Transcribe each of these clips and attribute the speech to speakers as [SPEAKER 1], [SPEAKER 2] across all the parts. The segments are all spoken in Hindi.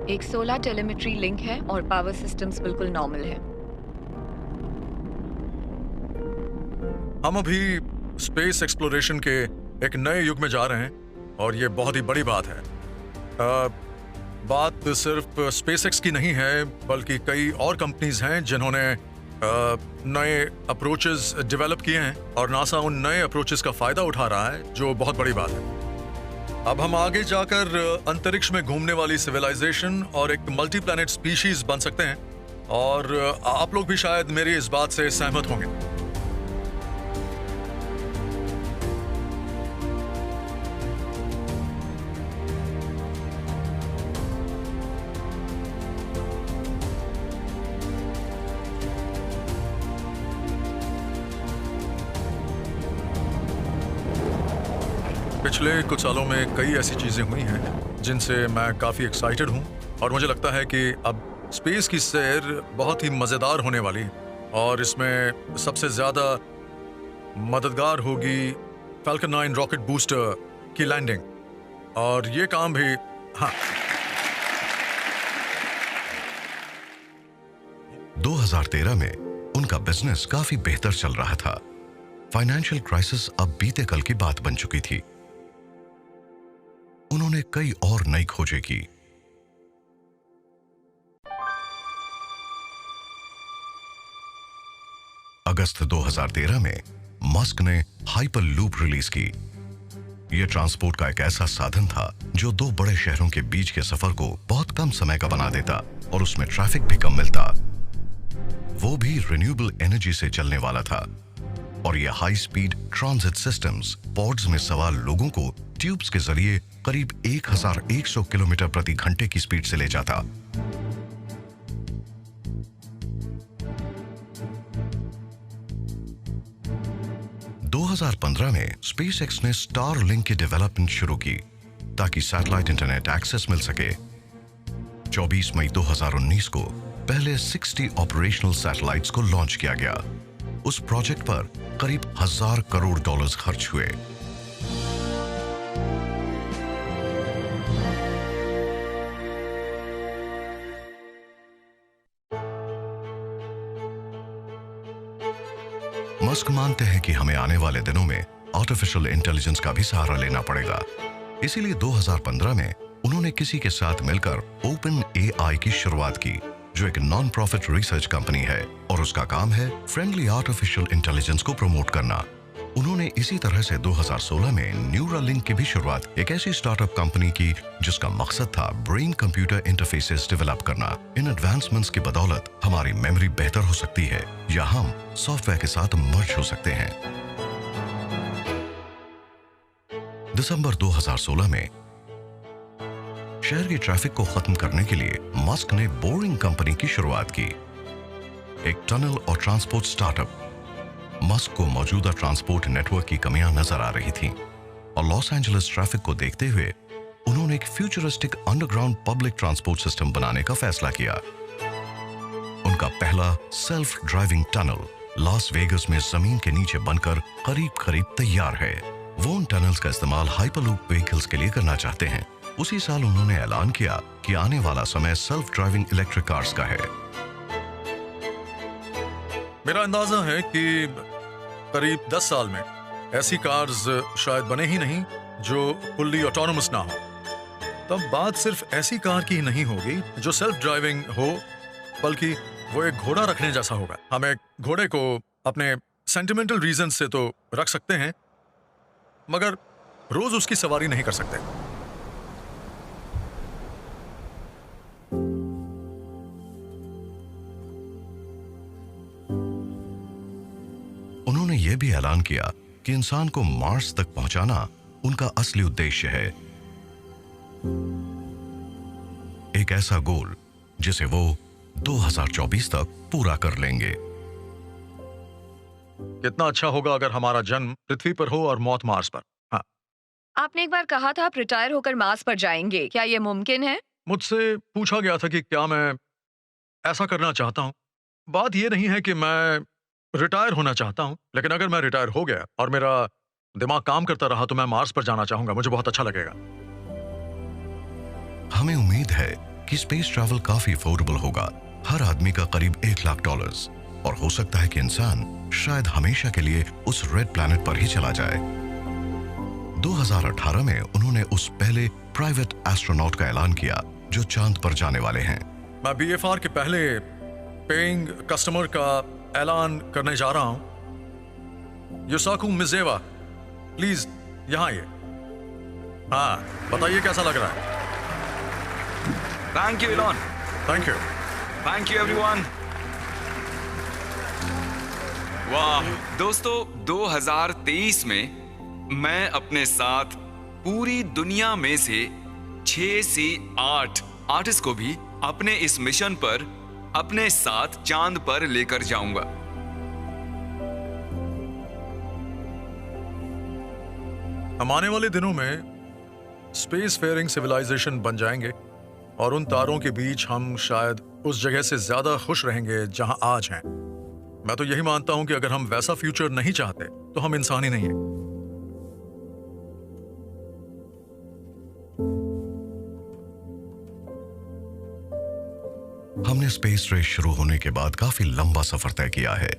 [SPEAKER 1] एक 16 टेलीमेट्री लिंक है और पावर सिस्टम्स बिल्कुल नॉर्मल है।
[SPEAKER 2] हम अभी स्पेस एक्सप्लोरेशन के एक नए युग में जा रहे हैं और ये बहुत ही बड़ी बात है। बात सिर्फ स्पेसएक्स की नहीं है, बल्कि कई और कंपनीज हैं जिन्होंने नए अप्रोचेस डेवलप किए हैं और नासा उन नए अप्रोचेस का फायदा उठा रहा है, जो बहुत बड़ी बात है। अब हम आगे जाकर अंतरिक्ष में घूमने वाली सिविलाइजेशन और एक मल्टी प्लैनेट स्पीशीज बन सकते हैं और आप लोग भी शायद मेरी इस बात से सहमत होंगे। पिछले कुछ सालों में कई ऐसी चीजें हुई हैं जिनसे मैं काफी एक्साइटेड हूं और मुझे लगता है कि अब स्पेस की सैर बहुत ही मजेदार होने वाली और इसमें सबसे ज्यादा मददगार होगी फैल्कन 9 रॉकेट बूस्टर की लैंडिंग और ये काम भी। हाँ,
[SPEAKER 3] 2013 में उनका बिजनेस काफी बेहतर चल रहा था। फाइनेंशियल क्राइसिस अब बीते कल की बात बन चुकी थी। उन्होंने कई और नई खोजें की। अगस्त 2013 में मस्क ने हाइपर लूप रिलीज की। यह ट्रांसपोर्ट का एक ऐसा साधन था जो दो बड़े शहरों के बीच के सफर को बहुत कम समय का बना देता और उसमें ट्रैफिक भी कम मिलता। वो भी रिन्यूएबल एनर्जी से चलने वाला था और ये high speed transit systems pods में सवार लोगों को ट्यूब्स के जरिए करीब 1100 किलोमीटर प्रति घंटे की स्पीड से ले जाता। दो 2015 में स्पेसएक्स ने स्टारलिंक की डेवलपमेंट शुरू की ताकि सैटेलाइट इंटरनेट एक्सेस मिल सके। 24 मई 2019 को पहले 60 ऑपरेशनल सैटेलाइट्स को लॉन्च किया गया। उस प्रोजेक्ट पर करीब $1000 करोड़ खर्च हुए। मस्क मानते हैं कि हमें आने वाले दिनों में आर्टिफिशियल इंटेलिजेंस का भी सहारा लेना पड़ेगा। इसीलिए 2015 में उन्होंने किसी के साथ मिलकर ओपन एआई की शुरुआत की, जो एक नॉन प्रॉफिट रिसर्च कंपनी है और उसका काम है फ्रेंडली आर्टिफिशियल इंटेलिजेंस को प्रमोट करना। उन्होंने इसी तरह से 2016 में न्यूरालिंक की भी शुरुआत, एक ऐसी स्टार्टअप कंपनी की जिसका मकसद था ब्रेन कंप्यूटर इंटरफेसेस डेवलप करना। इन एडवांसमेंट्स की बदौलत हमारी मेमोरी बेहतर हो सकती है या हम सॉफ्टवेयर के साथ मर्ज हो सकते हैं। दिसंबर 2016 में शहर की ट्रैफिक को खत्म करने के लिए मस्क ने बोरिंग कंपनी की शुरुआत की, एक टनल और ट्रांसपोर्ट स्टार्टअप। मस्क को मौजूदा ट्रांसपोर्ट नेटवर्क की कमियां नजर आ रही थीं और लॉस एंजलिस ट्रैफिक को देखते हुए उन्होंने एक futuristic underground public transport system बनाने का फैसला किया। उनका पहला self driving tunnel Las Vegas में जमीन के नीचे बनकर करीब तैयार है। वो उन टनल्स का इस्तेमाल हाइपरलूप व्हीकल्स के लिए करना चाहते हैं। उसी साल उन्होंने ऐलान किया कि आने वाला समय सेल्फ ड्राइविंग इलेक्ट्रिक कार्स का है।
[SPEAKER 2] मेरा अंदाजा है कि करीब 10 साल में ऐसी कार्स शायद बने ही नहीं जो फुल्ली ऑटोनोमस ना हो। तब बात सिर्फ ऐसी कार की नहीं होगी जो सेल्फ ड्राइविंग हो, बल्कि वो एक घोड़ा रखने जैसा होगा। हम एक घोड़े को अपने सेंटिमेंटल रीजन से तो रख सकते हैं, मगर रोज उसकी सवारी नहीं कर सकते।
[SPEAKER 3] उन्होंने यह भी ऐलान किया कि इंसान को मार्स तक पहुंचाना उनका असली उद्देश्य है, एक ऐसा गोल जिसे वो 2024 तक पूरा कर लेंगे।
[SPEAKER 2] कितना अच्छा होगा अगर हमारा जन्म पृथ्वी पर हो और मौत मार्स पर। हाँ,
[SPEAKER 1] आपने एक बार कहा था आप रिटायर होकर मार्स पर जाएंगे, क्या ये मुमकिन है?
[SPEAKER 2] मुझसे पूछा गया था कि क्या मैं ऐसा करना चाहता हूं। बात यह नहीं है कि मैं रिटायर होना चाहता हूं, लेकिन अगर मैं रिटायर हो गया और मेरा दिमाग काम करता रहा तो मैं मार्स पर जाना चाहूंगा। मुझे बहुत अच्छा लगेगा।
[SPEAKER 3] हमें उम्मीद है कि स्पेस ट्रैवल काफी अफोर्डेबल होगा, हर आदमी का करीब $1 लाख, और हो सकता है कि इंसान शायद हमेशा के लिए उस रेड प्लैनेट पर ही चला जाए। 2018 में उन्होंने उस पहले प्राइवेट एस्ट्रोनॉट का ऐलान किया जो चांद पर जाने वाले हैं।
[SPEAKER 2] मैं BFR के पहले पेइंग कस्टमर का ऐलान करने जा रहा हूं। युसाकु मिजेवा, प्लीज यहां आइए। हाँ, बताइए कैसा लग रहा है?
[SPEAKER 4] Thank you Elon.
[SPEAKER 2] Thank you.
[SPEAKER 4] Thank you everyone. वाह दोस्तों, 2023 में मैं अपने साथ पूरी दुनिया में से 6 से 8 आर्टिस्ट को भी अपने इस मिशन पर अपने साथ चांद पर लेकर जाऊंगा।
[SPEAKER 2] हम आने वाले दिनों में स्पेस फेयरिंग सिविलाइजेशन बन जाएंगे और उन तारों के बीच हम शायद उस जगह से ज्यादा खुश रहेंगे जहां आज हैं। मैं तो यही मानता हूं कि अगर हम वैसा फ्यूचर नहीं चाहते तो हम इंसान ही नहीं हैं।
[SPEAKER 3] हमने स्पेस रेस शुरू होने के बाद काफी लंबा सफर तय किया है।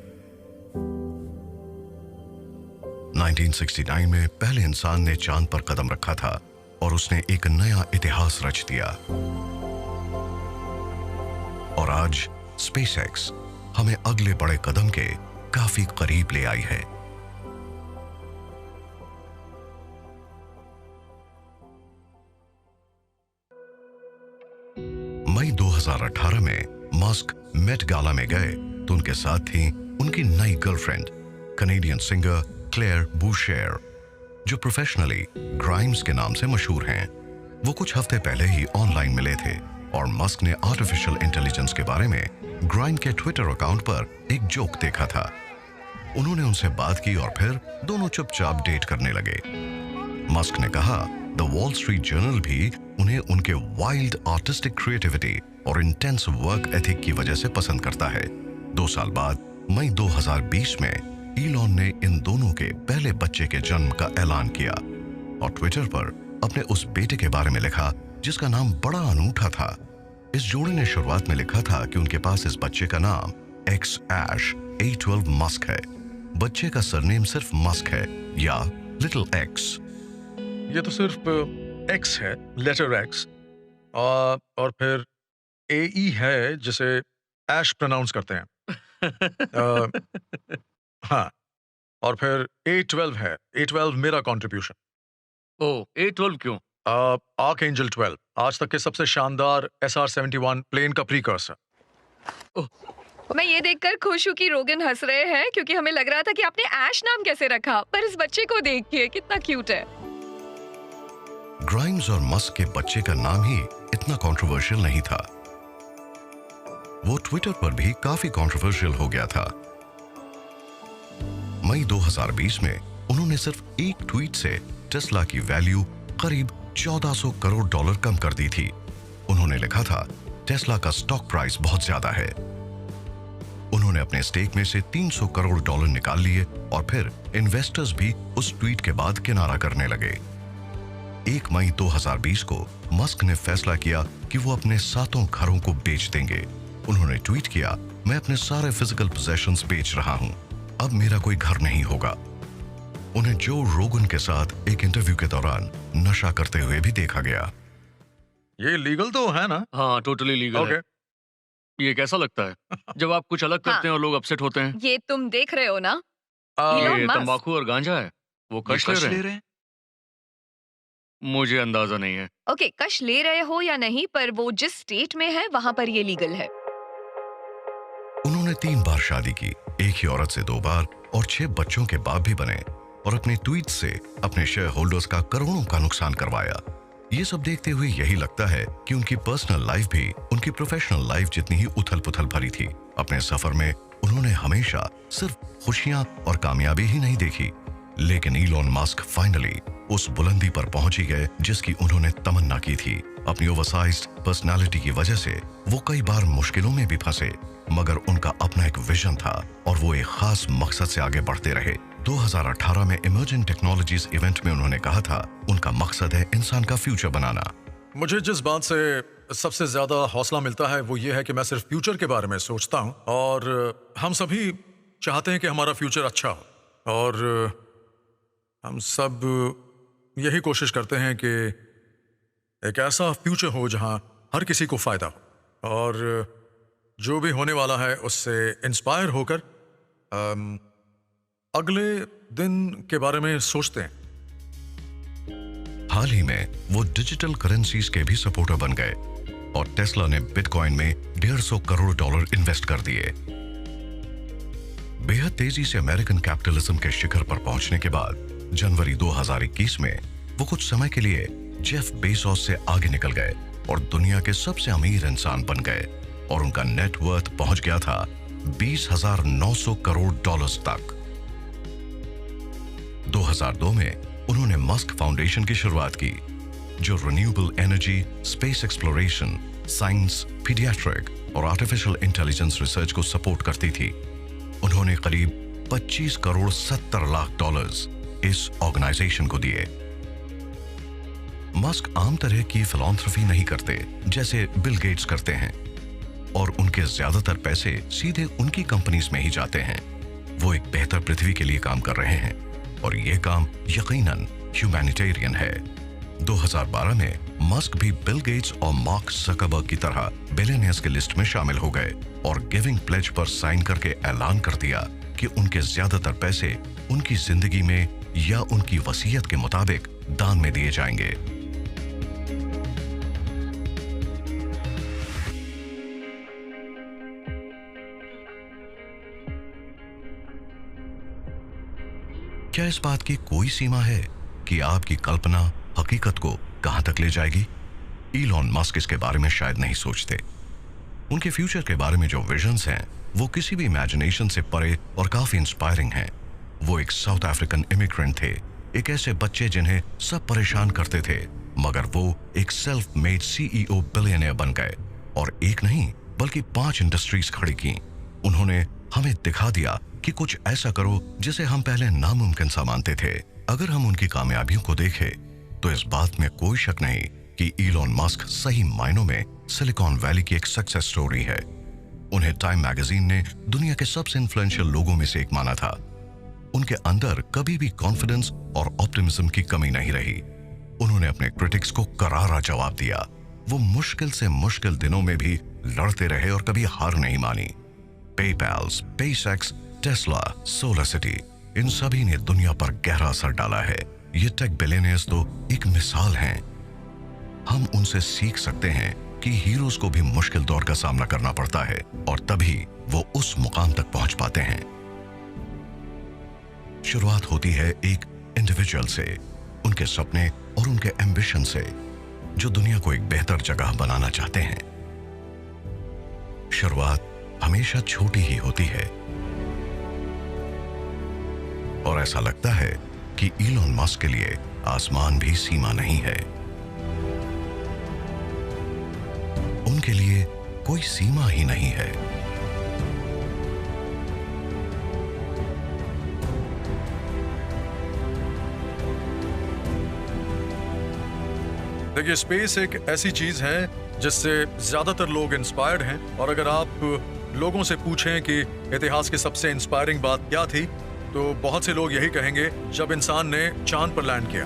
[SPEAKER 3] 1969 में पहले इंसान ने चांद पर कदम रखा था और उसने एक नया इतिहास रच दिया। और आज स्पेसएक्स हमें अगले बड़े कदम के काफी करीब ले आई है। मई 2018 में मस्क मेट गाला में गए तो उनके साथ थी उनकी नई गर्लफ्रेंड, कनेडियन सिंगर क्लेयर बूशेर, जो प्रोफेशनली ग्राइम्स के नाम से मशहूर हैं। वो कुछ हफ्ते पहले ही ऑनलाइन मिले थे और मस्क ने आर्टिफिशियल इंटेलिजेंस के बारे में ग्राइम के ट्विटर अकाउंट पर एक जोक देखा था। उन्होंने उनसे बात की और फिर दोनों चुपचाप डेट करने लगे। मस्क ने कहा द वॉल स्ट्रीट जर्नल भी उन्हें उनके वाइल्ड आर्टिस्टिक क्रिएटिविटी और इंटेंस वर्क एथिक की वजह से पसंद करता है। 2 साल बाद मई 2020 में ईलॉन ने इन दोनों के पहले बच्चे के जन्म का ऐलान किया और ट्विटर पर अपने उस बेटे के बारे में लिखा जिसका नाम बड़ा अनूठा था। इस जोड़े ने शुरुआत में लिखा था कि उनके पास इस बच्चे का नाम X Ash A12 मस्क है। बच्चे का सरनेम सिर्फ मस्क है या लिटिल X।
[SPEAKER 2] ये तो सिर्फ X है, लेटर X, और फिर AE है जिसे ऐश प्रोनाउंस करते हैं। हाँ, और फिर A12 है। A12 मेरा कंट्रीब्यूशन।
[SPEAKER 5] ओह, A12 क्यों?
[SPEAKER 2] आर्कएंजल 12 आज तक के सबसे शानदार SR-71 प्लेन का प्रीकर्सर।
[SPEAKER 1] मैं ये देखकर खुश हूँ कि रोगन हंस रहे हैं क्योंकि हमें लग रहा था कि आपने ऐश नाम कैसे रखा, पर इस बच्चे को देखिए कितना क्यूट है।
[SPEAKER 3] ग्राइम्स और मस्क के बच्चे का नाम ही इतना कंट्रोवर्शियल नहीं था। वो ट्विटर पर भी काफी कंट्रोवर्शियल हो गया था। मई 2020 में उन्होंने सिर्फ एक ट्वीट से टेस्ला की वैल्यू करीब $1400 करोड़ कम कर दी थी। उन्होंने लिखा था टेस्ला का स्टॉक प्राइस बहुत ज्यादा है। उन्होंने अपने स्टेक में से $300 करोड़ निकाल लिए और फिर इन्वेस्टर्स भी उस ट्वीट के बाद किनारा करने लगे। 1 मई 2020 को मस्क ने फैसला किया कि वो अपने 7 घरों को बेच देंगे। उन्होंने ट्वीट किया, मैं अपने सारे फिजिकल पोजेशंस बेच रहा हूं, अब मेरा कोई घर नहीं होगा। उन्हें जो रोगन के साथ एक इंटरव्यू के दौरान नशा करते हुए भी देखा गया।
[SPEAKER 2] ये लीगल तो है ना?
[SPEAKER 5] हाँ, टोटली लीगल है। ये कैसा लगता है जब आप कुछ अलग करते हैं और लोग अपसेट होते हैं?
[SPEAKER 1] ये तुम देख रहे हो ना?
[SPEAKER 5] ये तंबाकू और गांजा है। वो कश ले रहे हैं? मुझे अंदाजा नहीं है।
[SPEAKER 1] ओके, कश ले रहे हो या नहीं, पर वो जिस स्टेट में है वहां पर ये लीगल है।
[SPEAKER 3] उन्होंने 3 बार शादी की, एक ही औरत से 2 बार, और 6 बच्चों के बाप भी बने और अपने ट्वीट से अपने शेयर होल्डर्स का करोड़ों का नुकसान करवाया। ये सब देखते हुए यही लगता है कि उनकी पर्सनल लाइफ भी उनकी प्रोफेशनल लाइफ जितनी ही उथल-पुथल भरी थी। अपने सफर में उन्होंने हमेशा सिर्फ खुशियां और कामयाबी ही नहीं देखी, लेकिन ईलॉन मस्क फाइनली उस बुलंदी पर पहुंच ही गए जिसकी उन्होंने तमन्ना की थी। अपनी ओवरसाइज्ड पर्सनालिटी की वजह से वो कई बार मुश्किलों में भी फंसे, मगर उनका अपना एक विजन था और वो एक खास मकसद से आगे बढ़ते रहे। 2018 में इमर्जिंग टेक्नोलॉजीज इवेंट में उन्होंने कहा था उनका मकसद है इंसान का फ्यूचर बनाना।
[SPEAKER 2] मुझे जिस बात से सबसे ज्यादा हौसला मिलता है वो ये है कि मैं सिर्फ फ्यूचर के बारे में सोचता हूँ, और हम सभी चाहते हैं कि हमारा फ्यूचर अच्छा हो, और हम सब यही कोशिश करते हैं कि एक ऐसा फ्यूचर हो जहाँ हर किसी को फायदा हो, और जो भी होने वाला है उससे इंस्पायर होकर अगले दिन के बारे में सोचते हैं।
[SPEAKER 3] हाल ही में वो डिजिटल करेंसीज के भी सपोर्टर बन गए और टेस्ला ने बिटकॉइन में $150 करोड़ इन्वेस्ट कर दिए। बेहद तेजी से अमेरिकन कैपिटलिज्म के शिखर पर पहुंचने के बाद जनवरी 2021 में वो कुछ समय के लिए जेफ बेजोस से आगे निकल गए और दुनिया के सबसे अमीर इंसान बन गए, और उनका नेट वर्थ पहुंच गया था $20,900 करोड़ तक। 2002 में उन्होंने मस्क फाउंडेशन की शुरुआत की, जो renewable energy, space exploration, science, paediatric और आर्टिफिशियल इंटेलिजेंस रिसर्च को सपोर्ट करती थी। उन्होंने करीब $25 करोड़ 70 लाख इस ऑर्गेनाइजेशन को दिए। मस्क आम तरह की फिलॉन्थ्रफी नहीं करते जैसे बिल गेट्स करते हैं, और उनके ज्यादातर पैसे सीधे उनकी कंपनीज में ही जाते हैं। वो एक बेहतर पृथ्वी के लिए काम कर रहे हैं, और ये काम यकीनन ह्यूमैनिटेरियन है। 2012 में मस्क भी बिल गेट्स और मार्क ज़करबर्ग की तरह बिलियनियर्स की लिस्ट में शामिल हो गए और गिविंग प्लेज पर साइन करके ऐलान कर दिया कि उनके ज्यादातर पैसे उनकी जिंदगी में या उनकी वसीयत के मुताबिक दान में दिए जाएंगे। क्या इस बात की कोई सीमा है कि आपकी कल्पना हकीकत को कहां तक ले जाएगी? इलॉन मस्क इसके बारे में शायद नहीं सोचते। उनके फ्यूचर के बारे में जो विजन्स हैं वो किसी भी इमेजिनेशन से परे और काफी इंस्पायरिंग हैं। वो एक साउथ अफ्रीकन इमिग्रेंट थे, एक ऐसे बच्चे जिन्हें सब परेशान करते थे, मगर वो एक सेल्फ मेड CEO बिलियनियर बन गए, और एक नहीं बल्कि 5 इंडस्ट्रीज खड़ी की। उन्होंने हमें दिखा दिया कि कुछ ऐसा करो जिसे हम पहले नामुमकिन सा मानते थे। अगर हम उनकी कामयाबियों को देखें तो इस बात में कोई शक नहीं कि इलॉन मस्क सही मायनों में सिलिकॉन वैली की एक सक्सेस स्टोरी है। उन्हें टाइम मैगजीन ने दुनिया के सबसे इन्फ्लुएंशियल लोगों में से एक माना था। उनके अंदर कभी भी कॉन्फिडेंस और ऑप्टिमिज्म की कमी नहीं रही। उन्होंने अपने क्रिटिक्स को करारा जवाब दिया। वो मुश्किल से मुश्किल दिनों में भी लड़ते रहे और कभी हार नहीं मानी। PayPal, SpaceX, Tesla, SolarCity, इन सभी ने दुनिया पर गहरा असर डाला है। ये टेक बिलियनियर्स तो एक मिसाल हैं। हम उनसे सीख सकते हैं कि हीरोज को भी मुश्किल दौर का सामना करना पड़ता है, और तभी वो उस मुकाम तक पहुंच पाते हैं। शुरुआत होती है एक इंडिविजुअल से, उनके सपने और उनके एम्बिशन से, जो दुनिया को एक बेहतर जगह बनाना चाहते हैं। शुरुआत हमेशा छोटी ही होती है, और ऐसा लगता है कि इलॉन मस्क के लिए आसमान भी सीमा नहीं है। उनके लिए कोई सीमा ही नहीं है।
[SPEAKER 2] देखिए, स्पेस एक ऐसी चीज है जिससे ज्यादातर लोग इंस्पायर्ड हैं, और अगर आप लोगों से पूछें कि इतिहास की सबसे इंस्पायरिंग बात क्या थी, तो बहुत से लोग यही कहेंगे जब इंसान ने चांद पर लैंड किया।